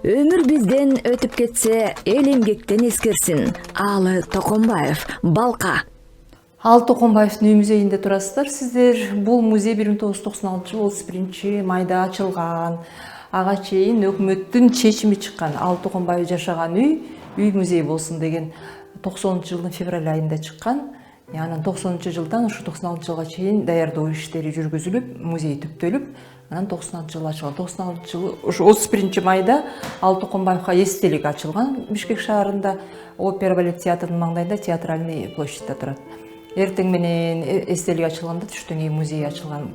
Өмүр бизден өтүп кетсе, эл эмгектен эскерсин. Аалы Токомбаев, Балка. Аалы Токомбаевдин үй музейинде турасыздар сиздер. Бул музей 1996 31 майда ачылган. Ага чейин өкмөттүн чечими чыккан. Аалы Токомбаев жашаган үй музей болсун деген 90-жылдын февраль айында чыккан. Анан 90-жылдан ушу 96-жылга чейин даярдоо иштери жүргүзүлүп, музей түптөлүп, анан 96-жылы ачылган. 96-жылы ушу 31 майда Аалы Токомбаевга эстелик ачылган Бишкек шаарында, опера балет театрынын маңдайында, театральный площадьта турат. Эртең менен эстелик ачылганда түштөн кийин музей ачылган.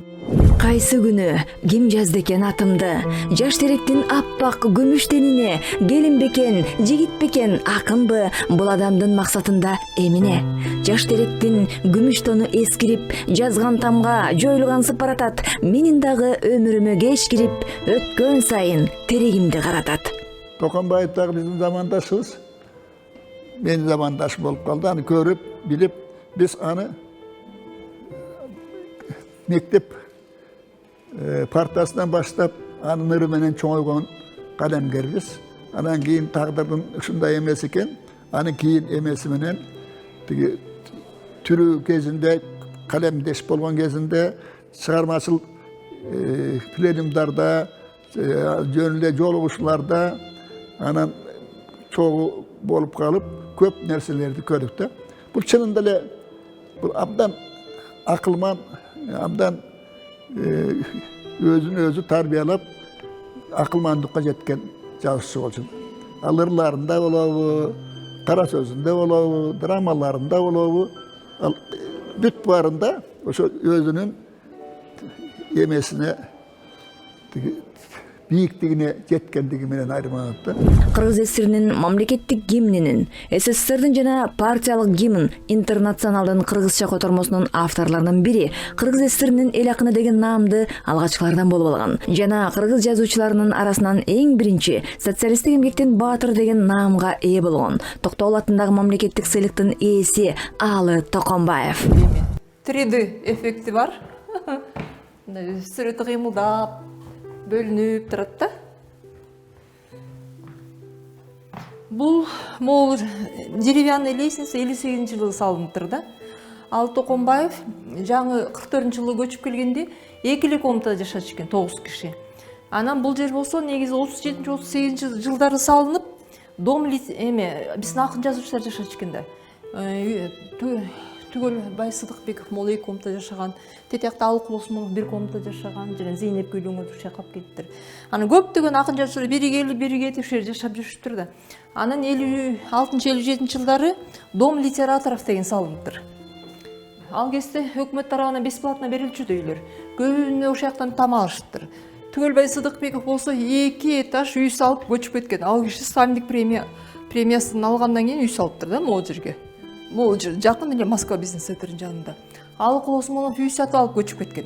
Кайсы күнү ким жазды экен атымды? Жаш теректин аппак күмүш тенине келин бекен, жигит бекен акынбы? Бул адамдын максатында эмне? Жаш теректин күмүш тону эскирип, жазган тамга жоюлгансып баратат. Менин дагы өмүрүмө кеч кирип, өткөн сайын терегимди каратат. Токомбаев дагы биздин замандашыбыз. Менин замандаш болуп калды. Аны көрүп, билип, biz аны мектеп партасынан баштап анын ыры менен чоңойгон калемгербиз. Анан кийин тагдырдын ушундай эмес экен, анын кийин эмеси менен тиги түрүү кезинде, калемдеш болгон кезинде чыгармачыл пленумдарда, жөн эле жолугушууларда анан чогуу болуп калып, көп нерселерди көрдүк да. Бул чынында эле бул абдан акылман, абдан өзүн өзү тарбиялап акылмандыкка жеткен жазуучу болчу. Ал ырларында болобу, кара сөзүндө болобу, драмаларында болобу, ал бүт барында ошо өзүнүн эмесине бийиктигине жеткендиги менен айырмаланат да. Кыргыз ССРнин мамлекеттик гимнинин, СССРдын жана партиялык гимн Интернационалдын кыргызча котормосунун авторлорунун бири, Кыргыз ССРнин эл акыны деген наамды алгачкылардан болуп алган. Жана кыргыз жазуучуларынын арасынан эң биринчи социалисттик эмгектин баатыры деген наамга ээ болгон. Токтогул атындагы мамлекеттик сыйлыктын ээси Аалы Токомбаев. 3D эффекти бар. Сүрөтү кыймылдап, бөлүнүп турат да. Бул могул деревянный лестница 58-жылы салыныптыр да. Аалы Токомбаев жаңы 44-жылы көчүп келгенде 2 комнатада жашачу экен, 9 киши. Анан бул жер болсо негизи 37-38 жылдары салынып, дом биздин акын жазуучулар жашачу экен да. Түгөл Бай Сыдыкбеков мол 2 комнатада жашаган, Тетиякта Алыкул Осмонов 1 комнатада жашаган, жана Зейнеп Гүлөңгү чайкап кетиптир. Анан көптөгөн акын жазуучулар бири келип, бири кетип ушул жерде жашап жүрүптүр да. Анан 56-57 жылдары Дом литераторов деген салыныптыр. Ал кезде өкмөт тарабынан бесплатно берилчү үйлөр. Көбүнө ошол жактан там алышыптыр. Түгөлбай Сыдыкбеков болсо 2 этаж үй салып көчүп кеткен. Ал киши Сталиндик премиясын алгандан кийин үй салыптыр да могул жерге. Могул жер жакын эле Москва бизнес центринин жанында. Алыкул Осмонов үй сатып алып көчүп кеткен.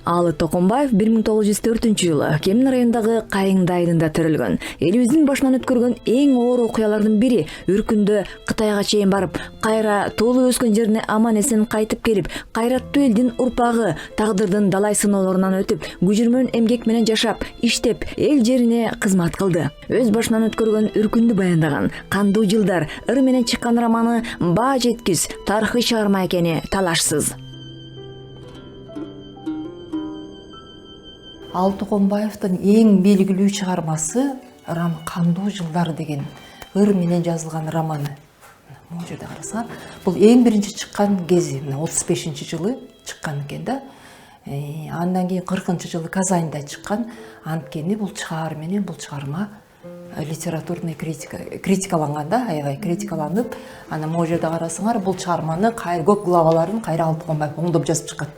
Аалы Токомбаев 1904-жылы Кемин районундагы Кайыңды айылында төрөлгөн. Элибиздин башынан өткөргөн эң оор окуялардын бири Үркүндө Кытайга чейин барып, кайра туулуп өскөн жерине аман эсен кайтып келип, кайраттуу элдин урпагы тагдырдын далай сыноолорунан өтүп, күжүрмөн эмгек менен жашап, иштеп, эл жерине кызмат кылды. Өз башынан өткөргөн Үркүндү баяндаган Кандуу жылдар ыр менен чыккан романы баа жеткис тарыхый чыгарма экени талашсыз. Аалы Токомбаевдин эң белгилүү чыгармасы Кандуу жылдар деген ыр менен жазылган романы. Могул жерде карасаңар, бул эң биринчи чыккан кези, 35-жылы чыккан экен да. Андан кийин 40-жылы Казаньда чыккан. Анткени бул чыгаар менен бул чыгарма литературный критикаланган да, аябай критикаланып, анан могул жерде карасаңар, бул чыгарманы көп главаларын кайра Аалы Токомбаев оңдоп жазып чыккан.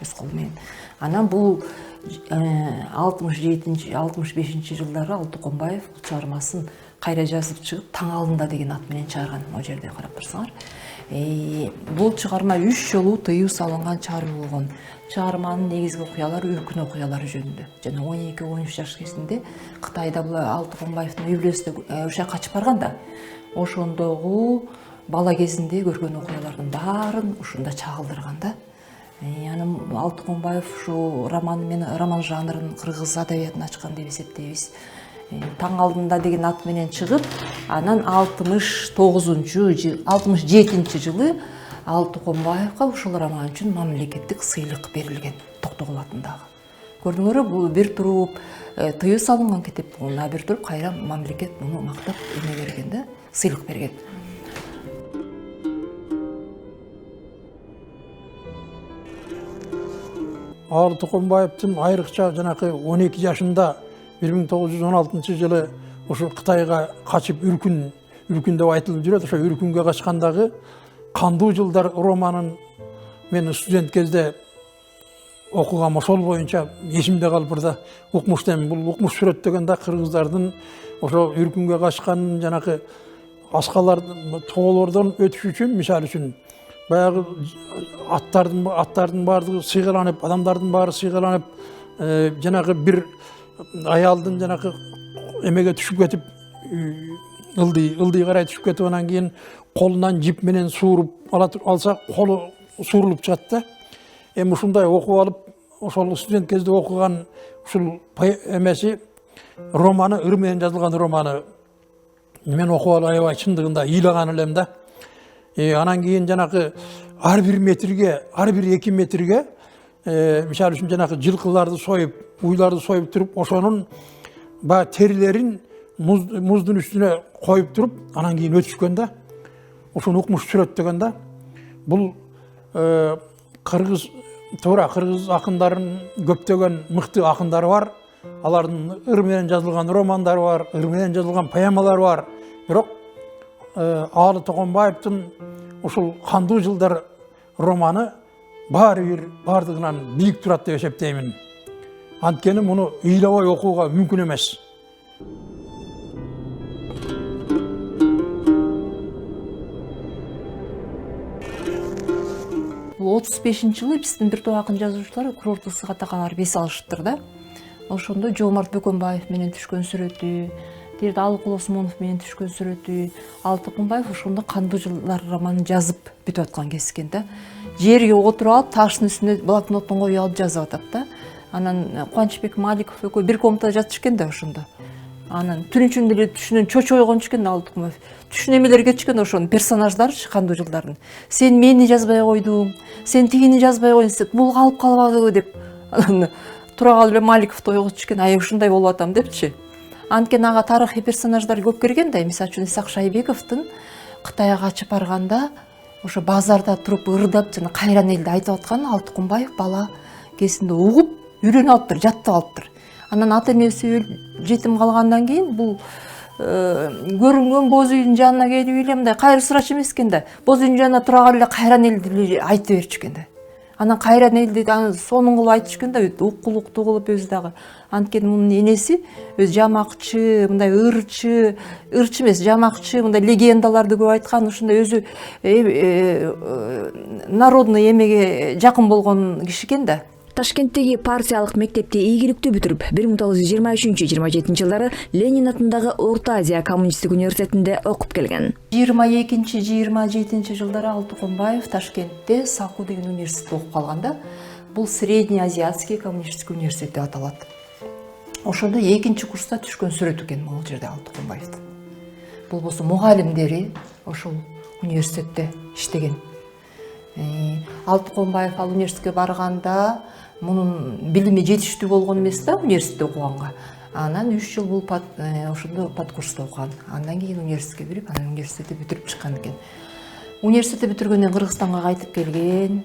Өз колу менен. Анан бул 67-65 жылдары Аалы Токомбаев бул чыгармасын кайра жазып чыгып, Таң алдында деген ат менен чыгарган. Могул жерде карап турсаңар. Бул чыгарма 3 жолу тыюу салынган чыгарма болгон. Чыгарманын негизги окуялары өркүн окуялары жөнүндө. Жана 12-13 жаш кезинде Кытайда бул Алтыкомбаевдин үй бүлөсүнө ошо качып барган да. Ошондогу бала кезинде көргөн окуялардын баарын ушунда чагылдырган да. Анан Алтыкомбаев ушу роман жанрын кыргыз адабиятына ачкан деп эсептейбиз. Таң алдында деген ат менен чыгып, анан 67 жылы Алтыкомбаевга ушул роман үчүн мамлекеттик сыйлык берилген, Токтогул атындагы. Көрдүңөрбү, бул бир туруп тыюу салынган китеп болгон, бир туруп кайра мамлекет муну мактап эме берген да, сыйлык берген. Алтыкомбаевдин айрыкча жанакы 12 жашында 1916 жылы ошо Кытайга качып үркүн деп айтылып жүрөт. Ошо үркүнгө качкандагы Кандуу жылдар романын мен студент кезде окугам, ошол боюнча эсимде калып да укмуштайм. Бул укмуш сүрөттөгөн да кыргыздардын ошо үркүнгө качкан жанакы аскалардын, тоолордон өтүш үчүн, мисалы үчүн баягы аттардын баардыгы сыйгаланып, адамдардын баары сыйгаланып, жанагы бир аялдын жанакы эмеге түшүп кетип, ылдый карай түшүп кетип, анан кийин колунан жип менен сууруп алса, колу суурулуп чыгат да. Ушундай окуп алып, ошол студент кезде окуган ушул эмеси романы, ыр менен жазылган романы мен окуп алып аябай чындыгында ыйлаган элем да. Анан кийин жанакы ар бир 2 метрге мисалы үчүн жанакы жылкыларды союп, уйларды союп туруп, ошонун баягы терилерин муздун үстүнө коюп туруп, анан кийин өтүшкөн да. Ошону укмуш сүрөттөгөн да. Бул кыргыз акындарын көптөгөн мыкты акындары бар. Алардын ыр менен жазылган романдары бар, ыр менен жазылган поэмалары бар. Бирок Алтыкомбаевдин ушул Кандуу жылдар романы баардыгынан бийик турат деп эсептеймин. Анткени муну ыйлабай окууга мүмкүн эмес. Бул 35-жылы биздин бир топ акын жазуучулар курорттук сыгатакалар бес алышыптыр да. Ошондо Жоомарт Бөкөнбаев менен түшкөн сүрөтү, тирде Алыкул Осмонов менен түшкөн сүрөтү, Алтыкомбаев ошондо Кандуу жылдар романын жазып бүтүп аткан кез экен да. Жерге отуруп алып, таштын үстүнө блокноттон коюп алып жазып атат да. Анан Кубанычбек Маликов экөө бир комнатада жатышкен да ошондо. Анан түнүчүн деле түшүнөн чочуп ойгончукен Алтыкомбаев. Түшүн эмелер кетишкен ошонун персонаждары Кандуу жылдардын. Сен мени жазбай койдуң, сен тигини жазбай койдуң, бул калып калбадыбы деп. Анан тура калып эле Маликовду ойготушкен, ай ушундай болуп атам депчи. Анткени ага тарыхый персонаждар көп келген да. Мисалы үчүн Исак Шайбековдун Кытайга качып барганда ошо базарда туруп ырдап жана кайран элди айтып атканын Алтыкомбаев бала кезинде угуп, үйрөнүп алыптыр, жаттап алыптыр. Анан ата энеси өлүп жетим калгандан кийин бул көрүнгөн боз үйдүн жанына келип эле мындай кайыр сурач эмес экен да. Боз үйдүн жанына тура калып эле кайран элди айтып берчү экен да. Анан кайран элди сонун кылып айтышкан да, уккулуктуу кылып өзү дагы. Анткени мунун энеси өзү жамакчы, мындай ырчы эмес, жамакчы, мындай легендаларды көп айткан, ушундай өзү народный эмеге жакын болгон киши экен да. Ташкенттеги партиялык мектепти ийгиликтүү бүтүрүп, 1923-27 жылдары Ленин атындагы Орто Азия коммунисттик университетинде окуп келген. 22-27 жылдары Алтыкомбаев Ташкентте Саку деген университетте окуп калганда, бул Средний Азиатский коммунистик университет деп аталат. Ошондо 2-чи курста түшкөн сүрөт экен бул жерде Алтыкомбаевдин. Бул болсо мугалимдери ошол университетте иштеген. Алтыкомбаев ал университетке барганда мунун билими жетиштүү болгон эмес да университетте окуганга. Анан 3 жыл бул ошондо подкурста окуган. Андан кийин университетке кирип, анан университетти бүтүрүп чыккан экен. Университетти бүтүргөндөн кийин Кыргызстанга кайтып келген.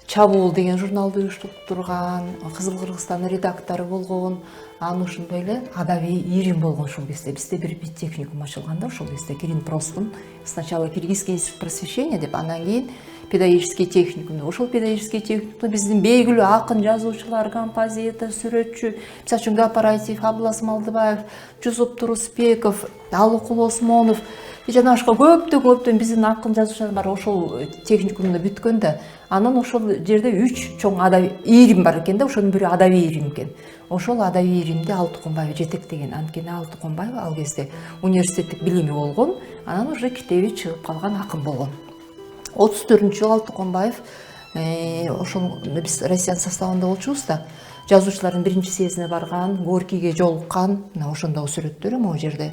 Чабуул деген журналды уюштурган, Кызыл Кыргызстан редактору болгон. Аны ошондой эле адабий ирим болгон ошол кезде. Бизде бир техникум ачылган да ошол кезде. Кирин-Простун сначала Киргизский институт просвещения деп, андан кийин педагогический техникум. Ошол педагогический техникумда биздин белгилүү акын жазуучулар, композитор, сүрөтчү, мисалы үчүн Гапар Айтиев, Абылас Малдыбаев, Жусуп Турусбеков, Алыкул Осмонов жана башка көптөн биздин акын жазуучулар бар ошол техникумда бүткөн да. Анан ошол жерде 3 чоң адабий ирим бар экен да, ошонун бири адабий ирим экен. Ошол адабий иримди Ал Тукумбаев жетектеген. Анткени Ал Тукумбаев ал кезде университеттик билими болгон, анан уже китеби чыгып калган акын болгон. 34-жылы Ал Тукумбаев ошол биз Россиянын составында болчубуз да. Жазуучулардын биринчи съездине барган, Горькийге жолуккан, мына ошондогу сүрөттөрү могу жерде.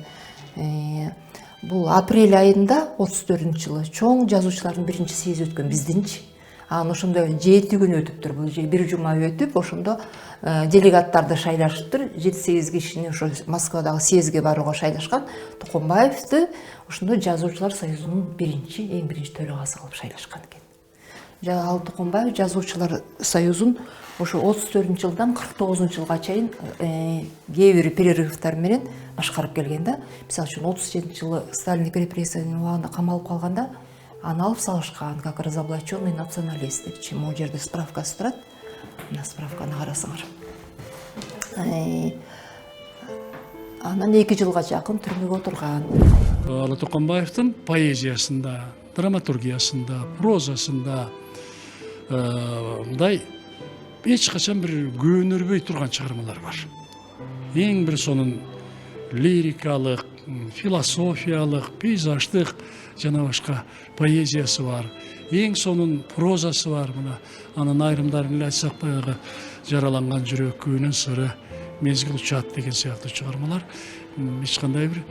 Бул апрель айында 34-жылы чоң жазуучулардын биринчи съезди өткөн биздинчи. Анан ошондо 7 күн өтүптүр. Бул бир жума өтүп, ошондо делегаттарды шайлашыптыр. 7-8 кишини ошо Москвадагы съездге барууга шайлашкан. Тукумбаевди ошондо жазуучулар союзунун эң биринчи төрагасы кылып шайлашкан экен. Ал Тукумбаев жазуучулар союзун ошо 34-жылдан 49-жылга чейин кээ бир перерывтар менен башкарып келген да. Мисалы үчүн 37-жылы Сталиндик репрессиянын убагында камалып калганда аны алып салышкан, как разоблаченный националист деп. Могу жерде справкасы турат. Мына справканы карасаңар. Анан 2 жылга жакын түрмөгө отурган. Ал Тукумбаевдин поэзиясында, драматургиясында, прозасында мындай эч качан бир көнөрбөй турган чыгармалар бар. Эң бир сонун лирикалык, философиялык, пейзаждык жана башка поэзиясы бар. Эң сонун прозасы бар. Мына анын айрымдарын эле айтсак, баягы жараланган жүрөк, күнүн сыры, мезгил учат деген сыяктуу чыгармалар эч кандай бир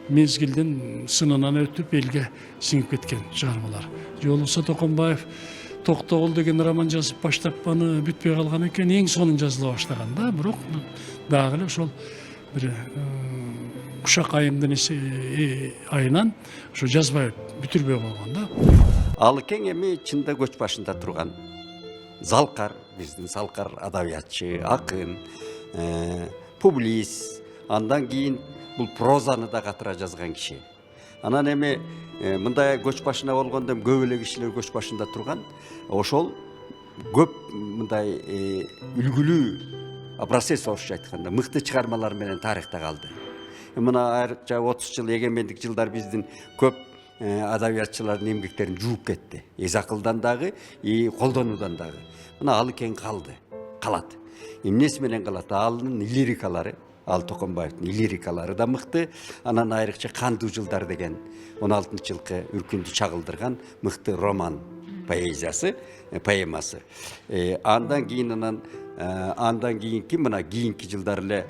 мезгилдин сынынан өтүп элге сиңип кеткен чыгармалар. Же болбосо Тукумбаев Токтогул деген роман жазып баштапаны бүтпөй калган экен, эң сонун жазыла баштаган да, бирок дагы эле ошол бир Ушак айымдын айынан ошо жазбай бүтүрбөй койгон да. Ал кең эми чында көч башында турган Залкар, биздин Залкар адабиятчы, акын, публицист, андан кийин бул прозаны да катыра жазган киши. Анан эми мындай көч башында болгондо көп эле кишилер көч башында турган, ошол көп мындай үлгүлүү образец орусча айтканда мыкты чыгармалар менен тарыхта калды. Мына 30 жыл эгемендик жылдар биздин көп адабиятчылардын эмгектерин жууп кетти. Эз акылдан дагы, колдонуудан дагы. Мына Алы кең калат. Эмнеси менен калат? Алынын лирикалары, Ал Тукумбаевдин лирикалары да мыкты. Анан айрыкча Кандуу жылдар деген 16-жылкы үркүндү чагылдырган мыкты роман поэзиясы, поэмасы. Андан кийинки мына кийинки жылдар эле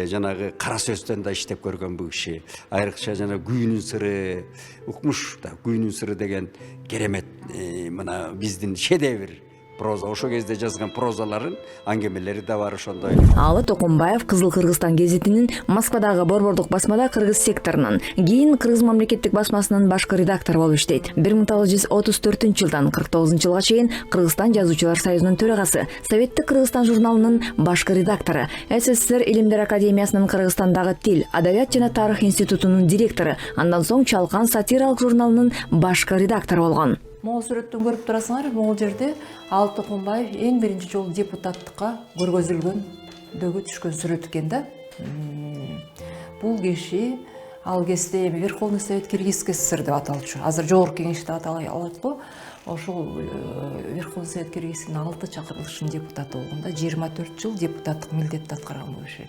жанагы кара сөздөн да иштеп көргөн бул киши. Айрыкча жана Күйүүнүн сыры, укмуш да Күйүүнүн сыры деген керемет мына биздин шедевр проза. Ошо кезде жазган прозаларын, аңгемелери да бар ошондой. Алы Тукумбаев Кызыл Кыргызстан гезитинин Москвадагы борбордук басмада кыргыз секторунун, кийин Кыргыз мамлекеттик басмасынын башкы редактору болуп иштейт. 1934-жылдан 49-жылга чейин Кыргызстан жазуучулар союзунун төрагасы, Советтик Кыргызстан журналынын башкы редактору, СССР Илимдер академиясынын Кыргызстандагы тил, адабият жана тарых институтунун директору, андан соң Чалкан сатиралык журналынын башкы редактору болгон. Могул сүрөттөн көрүп турасыңар, могул жерде Ал Тукумбаев эң биринчи жолу депутаттыкка көргөзүлгөндөгү түшкөн сүрөт экен да. Бул киши ал кезде Верховный Совет Киргизской ССР деп аталчу. Азыр Жогорку Кеңеш деп аталат го. Ошол Верховный Совет Киргизстин 6 чакырылышынын депутаты болгондо 24 жыл депутаттык милдетти аткарган бул киши.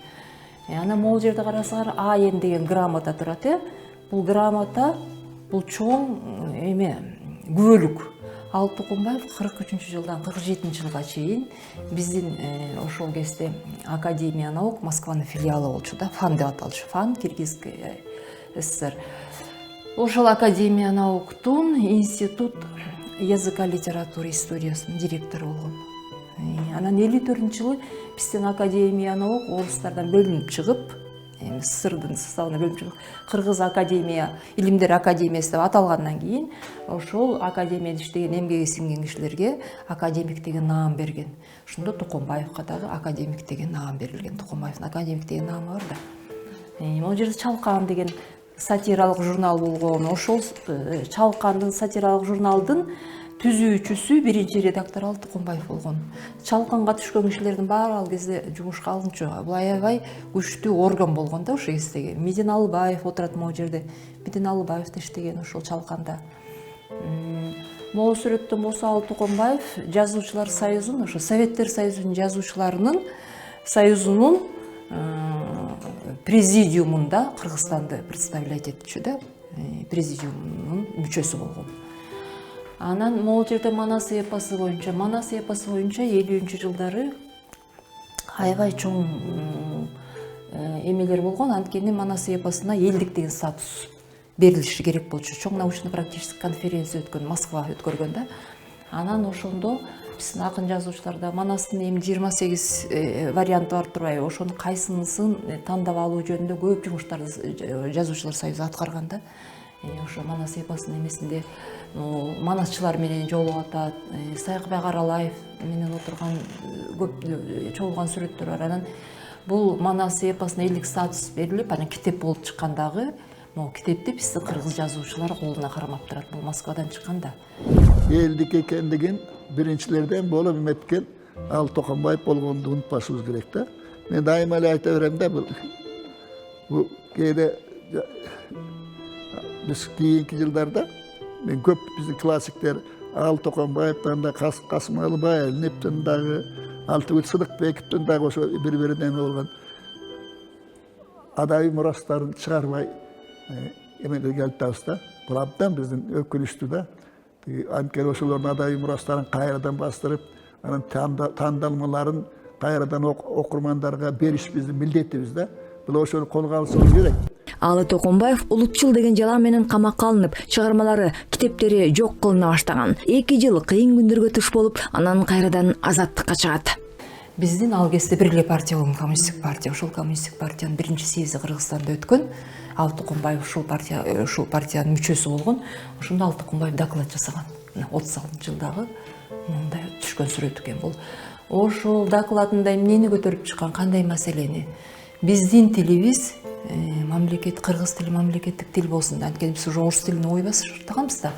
Анан могул жерде карасаңар, АН деген грамота турат. Бул грамота бул чоң күбөлүк. Ал Тукумбаев 43-жылдан 47-жылга чейин биздин ошол кезде Академия наук Москванын филиалы болчу да, ФАН деп аталчу. ФАН Киргизская ССР. Ошол Академия науктун институт языка, литературы, историясынын директору болгон. Анан 54-жылы биздин Академия наук орустардан бөлүнүп чыгып, СССРдын составына бөлүнүп чыгып, Кыргыз Академия, Илимдер Академиясы деп аталгандан кийин ошол академияда иштеген эмгеги сиңген кишилерге академик деген наам берген. Ошондо Тукумбаевка дагы академик деген наам берилген. Тукумбаевдин академик деген наамы бар да. Могу жерде Чалкан деген сатиралык журнал болгон. Ошол Чалкандын сатиралык журналдын түзүүчүсү биринчи редактор Ал Тукумбаев болгон. Чалканга түшкөн кишилердин баары ал кезде жумушка алынчу. Бул аябай күчтүү орган болгон да ошол кездеги. Медин Алыбаев отурат могу жерде. Медин Алыбаев да иштеген ошол чалканда. Могу сүрөттөн болсо Ал Тукумбаев жазуучулар союзунун, ошо Советтер Союзунун жазуучуларынын союзунун президиумунда Кыргызстанды представлять этчү да, президиумунун мүчөсү болгон. Анан могул жерде Манас эпосы боюнча 50-жылдары жылдары аябай чоң эмелер болгон. Анткени Манас эпосуна элдик деген статус берилиши керек болчу. Чоң научно-практический конференция өткөн, Москва өткөргөн да. Анан ошондо биздин акын жазуучуларда Манастын эми 28 варианты бар турбайбы, ошонун кайсынысын тандап алуу жөнүндө көп жумуштарды жазуучулар союзу аткарган да. Ошо Манас эпосунун эмесинде манасчылар менен жолугуп атат, Сайкыбай Каралаев менен отурган көп чогулган сүрөттөр бар. Анан бул Манас эпосуна элдик статус берилип, анан китеп болуп чыккандагы могу китепти биздин кыргыз жазуучулар колуна кармап турат. Бул Москвадан чыкканда. Элдик экендигин биринчилерден болуп эметкен Ал Тукумбаев болгонду унутпашыбыз керек да. Мен дайыма эле айта берем да, бул кээде биз кийинки жылдарда мен көп биздин классиктер Ал Тукумбаевтан да Касым Алыбаевден дагы Алтыбек Сыдыкбековдон дагы ошо бири-бирине эме болгон адабий мурастарын чыгарбай эмелерге келип атабыз да. Бул абдан биздин өкүнүчтүү да. Анткени ошолордун адабий мурастарын кайрадан бастырып, анан тандалмаларын кайрадан окурмандарга бериш биздин милдетибиз да. Бул ошону колго алышыбыз керек. Алы Токумбаев улутчул деген жала менен камакка алынып, чыгармалары, китептери жок кылына баштаган. 2 жыл кыйын күндөргө туш болуп, анан кайрадан азаттыкка чыгат. Биздин ал кезде бир эле партия болгон, коммунисттик партия. Ошол коммунисттик партиянын биринчи съезди Кыргызстанда өткөн. Ал Тукумбаев ушул партиянын мүчөсү болгон. Ошондо Ал Тукумбаев доклад жасаган. 36-жылдагы мындай түшкөн сүрөт экен бул. Ошол докладында эмнени көтөрүп чыккан, кандай маселени? Биздин тилибиз мамлекет, кыргыз тили мамлекеттик тил болсун. Анткени биз уже орус тилине ой баштаганбыз да.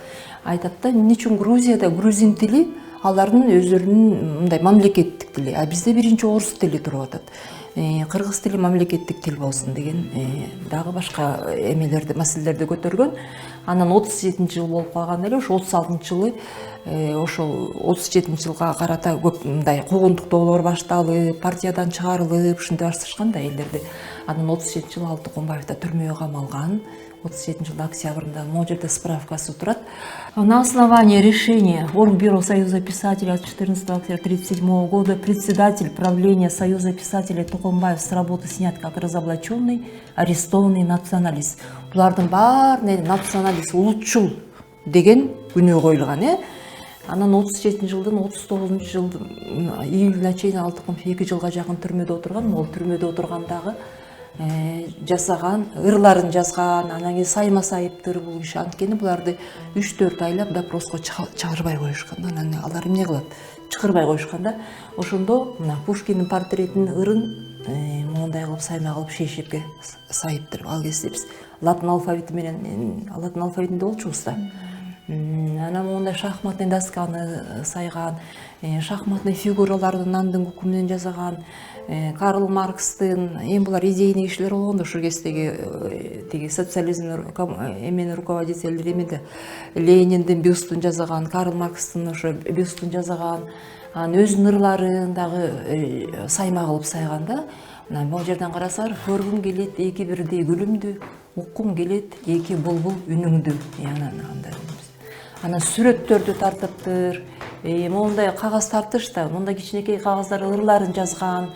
Айтат да, эмне үчүн Грузияда грузин тили алардын өздөрүнүн мындай мамлекеттик тили, а бизде биринчи орус тили туруп атат. Кыргыз тили мамлекеттик тил болсун деген дагы башка эмелерди, маселелерди көтөргөн. Анан 37-жыл болуп калган эле, ошо 36-жылы ошол 37-жылга карата көп мындай куугунтуктоолор башталып, партиядан чыгарылып, ушинтип башташкан да элдерди. Анан 37-жылы Ал Тукумбаев да түрмөгө камалган. 37-жылдын октябрында могу жерде справкасы турат. На основании решения Оргбюро Союза писателей от 14 октября 1937 года председатель правления Союза писателей Тукумбаев с работы снят как разоблаченный, арестованный националист. Булардын баарына националист, улутчул деген күнөө коюлган. Анан 37-жылдын 39-жылдын июлуна чейин Ал Тукумбаев 2 жылга жакын түрмөдө отурган. Ол түрмөдө отургандагы жасаган, ырларын жазган, анан кийин сайма сайыптыр бул киши. Анткени буларды 3-4 айлап допроско чыгарбай коюшкан. Анан алар эмне кылат? Чыгарбай коюшкан да. Ошондо мына Пушкиндин портретинин ырын мондай кылып сайма кылып шешипке сайыптыр. Ал кезде биз латын алфавити менен латын алфавитинде болчубуз да. Анан мондай шахматный досканы сайган, шахматный фигураларды андын күкү менен жасаган. Карл Маркстын, эми булар идейный кишилер болгон, ошол кездеги тиги социализмдин эменин руководителдери эмеде Лениндин бюстун жасаган, Карл Маркстын ошо бюстун жасаган, анан өзүнүн ырларын дагы сайма кылып сайган да. Мына бул жерден карасаңар, көргүм келет эки бирдей гүлүмдү, уккум келет эки булбул үнүңдү. Анан сүрөттөрдү тартыптыр, мондай кагаз тартыш да, мондай кичинекей кагаздар ырларын жазган.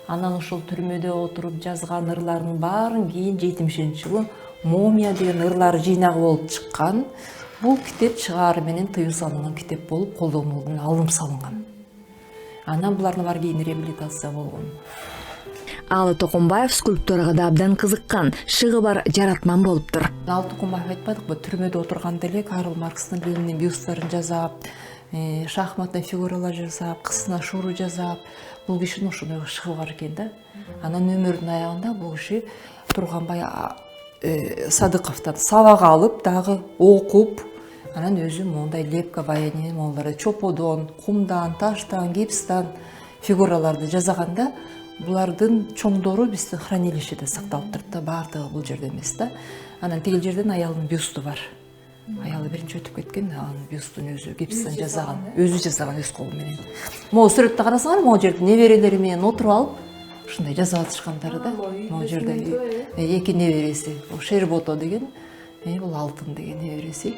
Анан ошол түрмөдө отуруп жазган ырларынын баарын кийин 70-жылы Момия деген ырлар жыйнагы болуп чыккан. Бул китеп чыгаары менен тыюу салынган китеп болуп, колдонуудан алынып салынган. Анан булардын баары кийин реабилитация болгон. Алы Токумбаев скульптурага да абдан кызыккан, шыгы бар жаратман болуптур. Ал Тукумбаев айтпадыкпы, түрмөдө отурганда эле Карл Маркстын, Лениндин бюсттарын жасап, шахматный фигуралар жасап, кысына шуру жасап, бул кишинин ошондой шыгы бар экен да. Анан өмүрүнүн аягында бул киши Турганбай Садыковдон сабак алып, дагы окуп, Анан өзү мондай лепка баянин моңларды чоподон, кумдан, таштан, гипстан фигураларды жасаганда булардын чоңдору биздин хранилищеде сакталып турат да, баардыгы бул жерде эмес да. Анан тигил жерден аялдын бюсту бар. Аялы биринчи өтүп кеткен, анын бюстун өзү гипстан жасаган, өзү жасаган өз колу менен. Могу сүрөттө карасаңар, могу жерде неберелери менен отуруп алып, ушундай жасап атышкандар да. Могу жерде эки небереси, Шербото деген, бул Алтын деген небереси.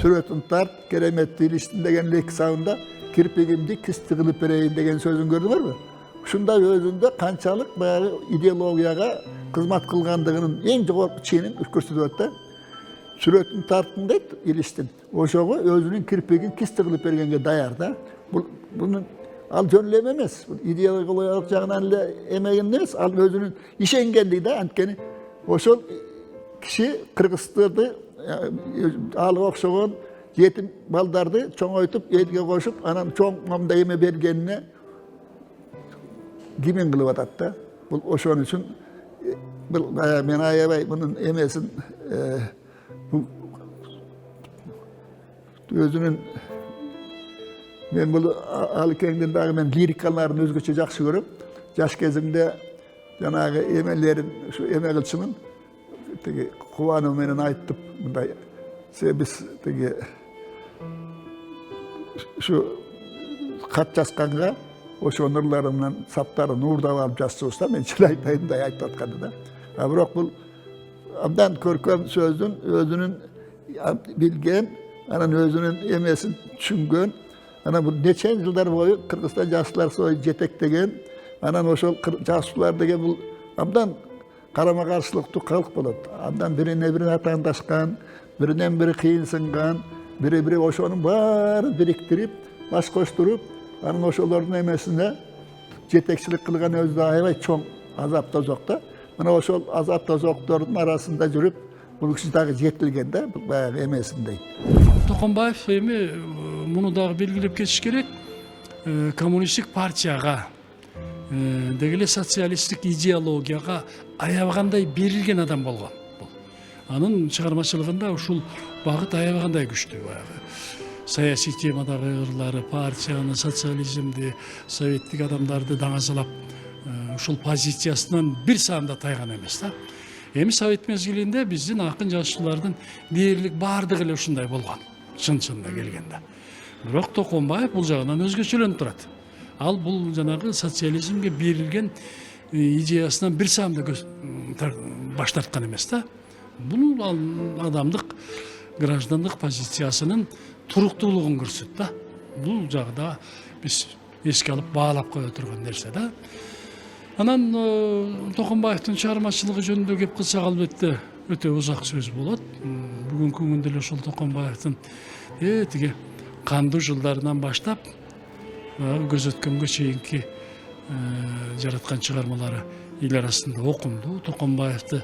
Сүрөтүн тарт, кереметти илиштин деген лек сабында кирпигимди кисти кылып берейин деген сөзүн көрдүңөрбү? Ушундай өзүндө канчалык баягы идеологияга кызмат кылгандыгынын эң жогорку ченин көрсөтүп атат да. Сүрөтүн тарттым дейт илиштин. Ошого өзүнүн кирпигин кисти кылып бергенге даяр да. Бунун ал жөн эле эмес. Идеологиялык жагынан эле эмеген эмес. Ал өзүнүн ишенгенди да, анткени ошол киши кыргыздарды алга окшогон жетим балдарды чоңойтуп элге кошуп, анан чоң мындай эме бергенине кимин кылып атат да. Бул ошон үчүн мен аябай мунун эмесин өзүнүн мен бул Алыкеңдин дагы мен лирикаларын өзгөчө жакшы көрөм. Жаш кезимде жанагы эмелерин ушу эме кылчумун. Тиги кубануу менен айтып мындай биз тиги ушу кат жазганга ошонун ырларынан саптарын уурдап алып жазчубуз да, мен чын айтайындай айтып атканды да. А бирок бул абдан көркөм сөздүн өзүнүн билген, анан өзүнүн эмесин түшүнгөн, анан бул нече жылдар бою Кыргызстан жашчылар союзу жетектеген, анан ошол жашчылар деген бул абдан карама каршылыктуу калк болот. Абдан бирине бири атаандашкан, биринен бири кыйынсынган, бири ошонун баарын бириктирип, баш коштуруп, анан ошолордун эмесине жетекчилик кылган өзү аябай чоң азап тозок да. Мына ошол азап тозоктордун арасында жүрүп, бул киши дагы жетилген да, баягы эмесиндей. Токомбаев эми муну дагы белгилеп кетиш керек. Коммунисттик партияга, деги эле социалисттик идеологияга аябагандай берилген адам болгон. Анын чыгармачылыгында ушул багыт аябагандай күчтүү баягы. Саясий темадагы ырлары, партияны, социализмди, советтик адамдарды даңазалап, ушул позициясынан бир саамда тайган эмес да. Эми совет мезгилинде биздин акын жашчылардын дээрлик баардыгы эле ушундай болгон, чын-чынына келгенде. Бирок Токомбаев бул жагынан өзгөчөлөнүп турат. Ал бул жанагы социализмге берилген идеясынан бир саамда баш тарткан эмес да. Бул адамдык граждандык позициясынын туруктуулугун көрсөтөт да. Бул жагда биз эске алып баалап кое турган нерсе да. Анан Токомбаевдин чыгармачылыгы жөнүндө кеп кылсак албетте өтө узак сөз болот. Бүгүнкү күндө эле ошол Токомбаевдин тиги кандуу жылдарынан баштап көз өткөнгө чейинки жараткан чыгармалары эл арасында окумдуу. Токомбаевди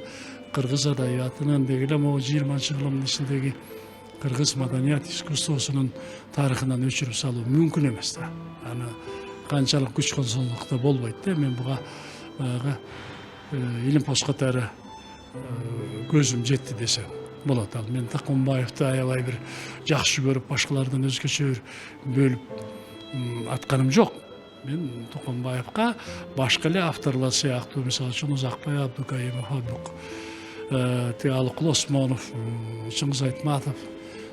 кыргыз адабиятынын деги эле могу 20-кылымдын ичиндеги кыргыз маданият искусствосунун тарыхынан өчүрүп салуу мүмкүн эмес да. Аны канчалык күч колсондукта болбойт да. Мен буга илимпоз катары көзүм жетти десем болот. Ал мен Токомбаевди аябай бир жакшы көрүп, башкалардан өзгөчө бөлүп атканым жок. Мен Токомбаевга башка эле авторлор сыяктуу, мисалы үчүн Узакбай Абдукаимов, Алык Осмонов, Чыңгыз Айтматов,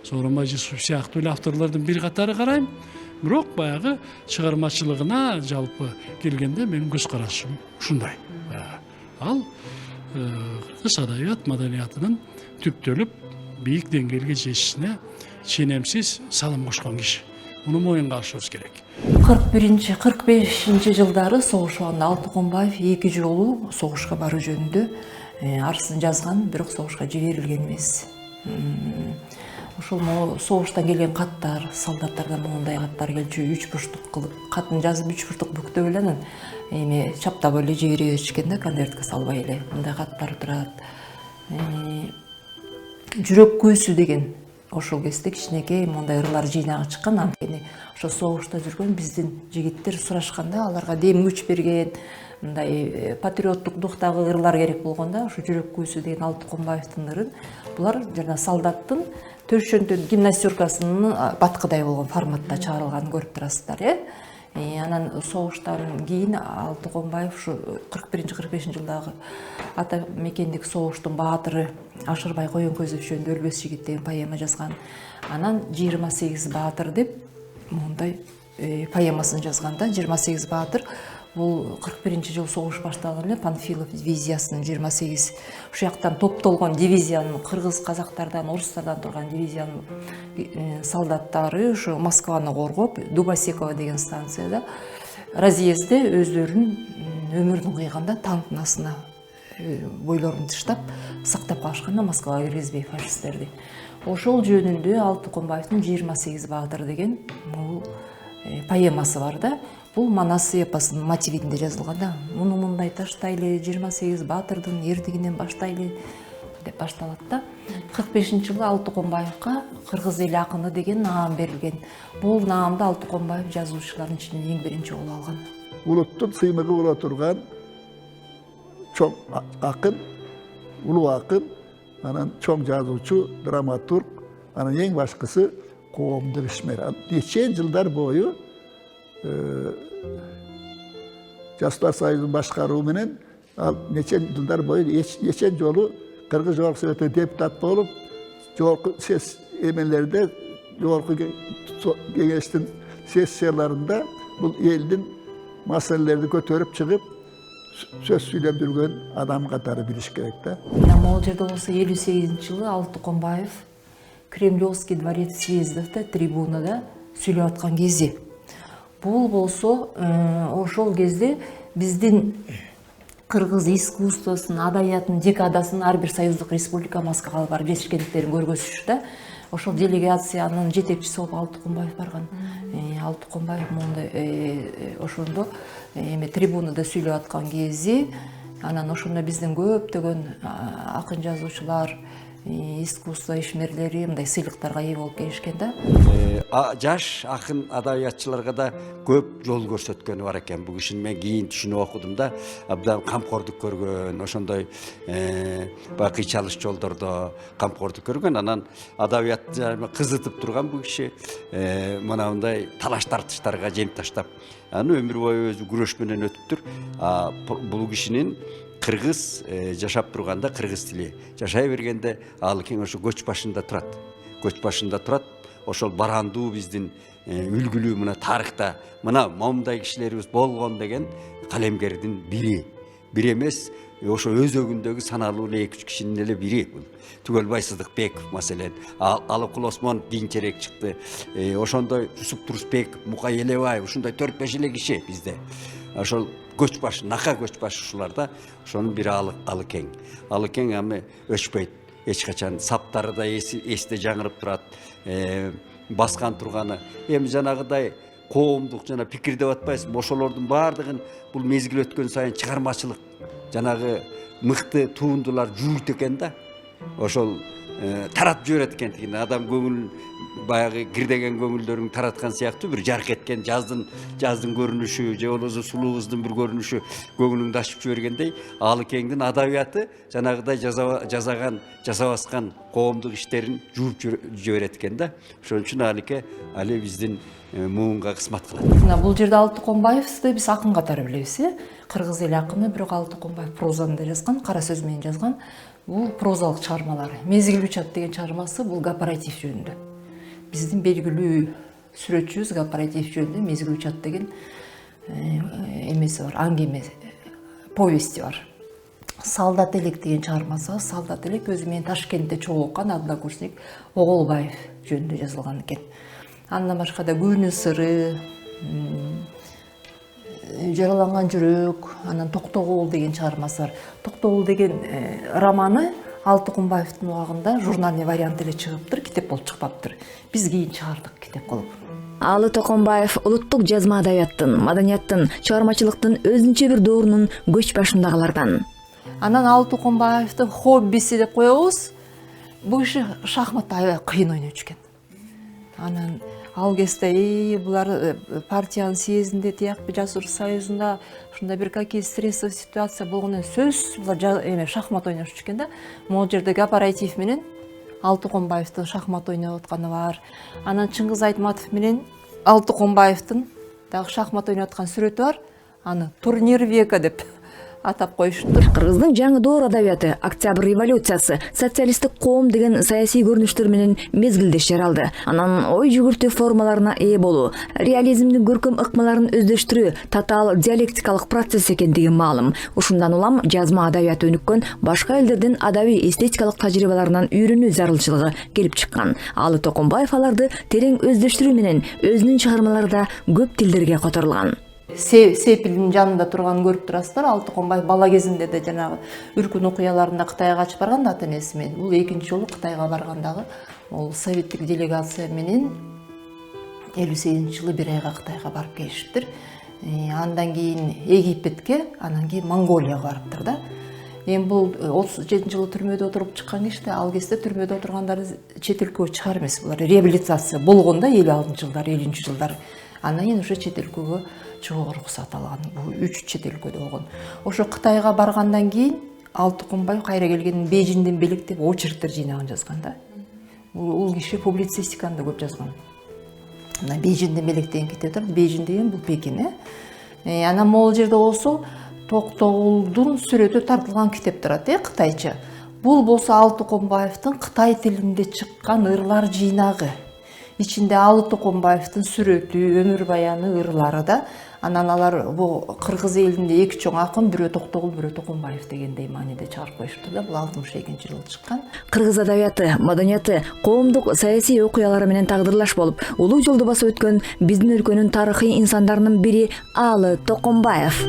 Сооронбай Жусупов сыяктуу эле авторлордун бир катары карайм. Бирок баягы чыгармачылыгына жалпы келгенде менин көз карашым ушундай. Ал кыргыз адабият маданиятынын түптөлүп бийик деңгээлге жетишине ченемсиз салым кошкон киши. Муну моюнга алышыбыз керек. 41-45 жылдары согуш убагында Ал Токомбаев 2 жолу согушка баруу жөнүндө арызын жазган, бирок согушка жиберилген эмес. Ошол согуштан келген каттар, солдаттардан моундай каттар келчү, 3 бурчтук кылып, катын жазып 3 бурчтук бүктөп эле анан эми чаптап эле жибере беришкен да, конвертке салбай эле. Мындай каттар турат. Жүрөк күйсү деген ошол кезде кичинекей мындай ырлар жыйнагы чыккан. Анткени ошо согушта жүргөн биздин жигиттер сурашканда аларга дем күч берген, мындай патриоттук дуктагы ырлар керек болгондо, ошо жүрөк күйсү деген Ал Токомбаевдин ырын булар жана солдаттын төшөнтөн гимнастеркасынын баткыдай болгон форматта чыгарылганын көрүп турасыздар. Анан согуштан кийин Алтыконбаев ушу 41-45 жылдагы ата мекендик согуштун баатыры Ашырбай Коёнкөзов жөнүндө Өлбөс жигит деген поэма жазган. Анан 28 баатыр деп мондай поэмасын жазганда 28 баатыр бул 41-жыл согуш башталган эле Панфилов дивизиясынын 28 ушул жактан топтолгон дивизиянын кыргыз казактардан, орустардан турган дивизиянын солдаттары ушу Москваны коргоп, Дубосеково деген станцияда разъездде өздөрүнүн өмүрүн кыйганда танктын астына бойлорун тыштап сактап калышканда Москвага киргизбей фашисттерди. Ошол жөнүндө Алтыконбаевдин 28 баатыр деген бул поэмасы бар да. Бул Манас эпосунун мотивинде жазылган да. Муну мындай таштайлы, 28 баатырдын эрдигинен баштайлы деп башталат да. 45-жылы Алтыконбаевка кыргыз эл акыны деген наам берилген. Бул наамды Алтыконбаев жазуучулардын ичинен эң биринчи болуп алган. Улуттун сыймыгы боло турган чоң акын, улуу акын, анан чоң жазуучу, драматург, анан эң башкысы коомдук ишмер. Нече жылдар бою Жаштар союзунун башкаруу менен нече жылдар бою нече жолу Кыргыз Жогорку Советте депутат болуп, жогорку эмелерде, жогорку кеңештин сессияларында бул элдин маселелерди көтөрүп чыгып, сөз сүйлөп жүргөн адам катары билиш керек да. Могул жерде болсо 58-жылы Алтыконбаев Кремлевский дворец съездовда трибунада сүйлөп аткан кези. Бул болсо ошол кезде биздин кыргыз искусствосунун, адабиятынын декадасын ар бир союздук республика Москвага барып жетишкендиктерин көргөзүшү да. Ошол делегациянын жетекчиси болуп Алтыконбаев барган. Алтыконбаев мондай ошондо трибунада сүйлөп аткан кези, анан ошондо биздин көптөгөн акын жазуучулар, искусство ишмерлери мындай сыйлыктарга ээ болуп келишкен да. Жаш акын адабиятчыларга да көп жол көрсөткөнү бар экен. Бул кишини мен кийин түшүнүп окудум да, абдан камкордук көргөн, ошондой бакый чалыш жолдордо камкордук көргөн. Анан адабиятты кызытып турган бул киши мындай талаш тартыштарга жем таштап, аны өмүр бою өзү күрөш менен өтүптүр. Бул кишинин кыргыз жашап турганда кыргыз тили, жашай бергенде Алыкең ошо көч башында турат. Көч башында турат. Ошол барандуу биздин үлгүлүү мына тарыхта мына момундай кишилерибиз болгон деген калемгердин бири. Бир эмес, ошо өзөгүндөгү саналуу эле 2-3 кишинин эле бири. Түгөлбай Сыдыкбеков маселен, Алыкул Осмонов Динчерек чыкты. Ошондой Жусуп Турусбеков, Мукай Элебаев, ушундай 4-5 эле киши бизде. Ошол көч баш, нака көч баш ушуларда ошонун бири Алыкең. Алыкең аны өчпөйт. Эч качан саптары да эсте жаңырып турат. Баскан турганы. Эми жанагыдай коомдук жана пикир деп атпайсызбы? Ошолордун баардыгын бул мезгил өткөн сайын чыгармачылык, жанагы мыкты туындулар жуйт экен да. Ошол таратып жиберет экен. Адам көңүл баягы кирдеген көңүлдөрүн тараткан сыяктуу бир жарк эткен жаздын көрүнүшү, же болбосо сулуу кыздын бир көрүнүшү көңүлүңдү ачып жибергендей, Алыкеңдин адабияты жанагыдай жасабаскан коомдук иштерин жууп жиберет экен да. Ошон үчүн Алыке али биздин муунга кызмат кылат. Мына бул жерде Алтыконбаевди биз акын катары билебиз, кыргыз эл акыны, бирок Алтыконбаев прозаны да жазган, кара сөз менен жазган. Бул прозалык чыгармалары. Мезгил учат деген чыгармасы бул кооператив жөнүндө. Биздин белгилүү сүрөтчүбүз кооператив жөнүндө мезгил учат деген эмеси бар, аңгеме, повести бар. Солдат элек деген чыгармасы бар. Солдат элек өзү менен Ташкентте чогуу окуган однокурсник Оголбаев жөнүндө жазылган экен. Андан башка да Күнү сыры, Жараланган жүрөк, анан Токтогул деген чыгармасы бар. Токтогул деген романы Алтыконбаевдин убагында журнальный вариант эле чыгыптыр, китеп болуп чыкпаптыр. Биз кийин чыгардык китеп кылып. Алтыконбаев улуттук жазма адабияттын, маданияттын, чыгармачылыктын өзүнчө бир доорунун көч башындагылардан. Анан Алтыконбаевдин хоббиси деп коебуз. Бул киши шахматты аябай кыйын ойночу экен. Анан ал кезде булар партиянын съездинде тиякпы Жашар союзунда ушундай бир какие стрессовый ситуация болгондон сөзсүз булар шахмат ойношчу экен да. Могул жерде кооператив менен Алтыконбаевдин шахмат ойноп атканы бар. Анан Чыңгыз Айтматов менен Алтыконбаевдин дагы шахмат ойноп аткан сүрөтү бар. Аны турнир века деп атап коюшуптур. Кыргыздын жаңы доор адабияты Октябрь революциясы, социалисттик коом деген саясий көрүнүштөр менен мезгилдеш жер алды. Анан ой жүгүртүү формаларына ээ болуу, реализмдин көркөм ыкмаларын өздөштүрүү татаал диалектикалык процесс экендиги маалым. Ушундан улам жазма адабият өнүккөн башка элдердин адабий эстетикалык тажрыйбаларынан үйрөнүү зарылчылыгы келип чыккан. Алы Токомбаев аларды терең өздөштүрүү менен өзүнүн чыгармаларында көп тилдерге которулган. Сейпилдин жанында турганын көрүп турасыздар. Алтыконбаев бала кезинде де жанагы үркүн окуяларында Кытайга качып барган да ата-энеси менен. Бул экинчи жолу Кытайга баргандагы ол советтик делегация менен 58-жылы бир айга Кытайга барып келишиптир. Андан кийин Египетке, анан кийин Монголияга барыптыр да. Эми бул 37-жылы түрмөдө отуруп чыккан киши да, ал кезде түрмөдө отургандарды чет өлкөгө чыгар эмес. Булар реабилитация болгон да 56-жылдар, 50-жылдар. Анан кийин уже чет өлкөгө чыгууга уруксат алган. Бул 3 чет өлкөдө болгон. Ошо Кытайга баргандан кийин Алтыконбаев кайра келгенин Бейжиңден белек деп очерктер жыйнагын жазган да. Бул киши публицистиканы да көп жазган. Мына Бейжиңден белек деген китеп бар. Бейжиң деген бул Пекин, Анан могул жерде болсо Токтогулдун сүрөтү тартылган китеп турат, кытайча. Бул болсо Алтыконбаевдин Кытай тилинде чыккан ырлар жыйнагы. Ичинде Алы Токомбаевдин сүрөтү, өмүр баяны, ырлары да. Анан алар бул кыргыз элинде эки чоң акын, бирөө Токтогул, бирөө Токомбаев дегендей мааниде чыгарып коюштур да. Бул 62-жылы чыккан. Кыргыз адабияты, маданияты, коомдук саясий окуялары менен тагдырлаш болуп, улуу жолду басып өткөн биздин өлкөнүн тарыхый инсандарынын бири Алы Токомбаев.